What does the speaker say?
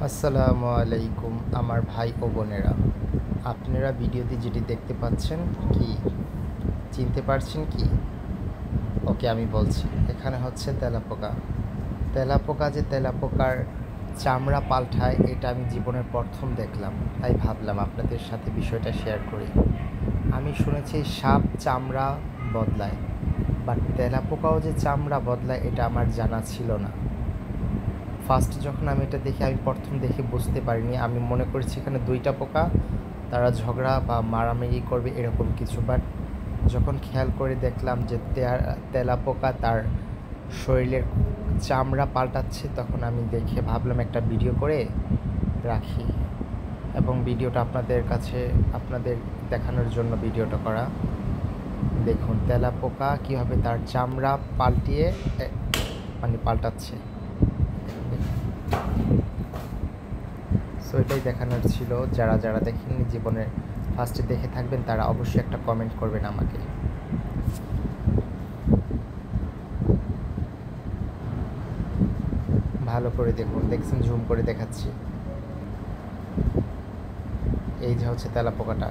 আসসালামু আলাইকুম আমার ভাই ও বোনেরা, আপনারা ভিডিওতে যেটি দেখতে পাচ্ছেন কি চিনতে পারছেন কি? ওকে, আমি বলছি। এখানে হচ্ছে তেলাপোকা। তেলাপোকা যে তেলাপোকার চামড়া পাল্টায়, এটা আমি জীবনের প্রথম দেখলাম। তাই ভাবলাম আপনাদের সাথে বিষয়টা শেয়ার করি। আমি শুনেছি সাপ চামড়া বদলায়, বাট তেলাপোকাও যে চামড়া বদলায় এটা আমার জানা ছিল না। ফার্স্ট যখন আমি এটা দেখি, আমি প্রথম দেখে বুঝতে পারিনি। আমি মনে করেছি এখানে দুইটা পোকা, তারা ঝগড়া বা মারামারি করবে এরকম কিছু। বাট যখন খেয়াল করে দেখলাম যে তেলাপোকা তার শরীরের চামড়া পাল্টাচ্ছে, তখন আমি দেখে ভাবলাম একটা ভিডিও করে রাখি, এবং ভিডিওটা আপনাদের দেখানোর জন্য ভিডিওটা করা। দেখুন তেলাপোকা কীভাবে তার চামড়া পাল্টাচ্ছে। সো এটাই দেখানোর ছিল। যারা যারা দেখেননি, জীবনে ফার্স্টে দেখে থাকবেন, তারা অবশ্যই একটা কমেন্ট করবেন আমাকে। ভালো করে দেখুন, দেখছেন? জুম করে দেখাচ্ছি। এই যে হচ্ছে তেলাপোকাটা।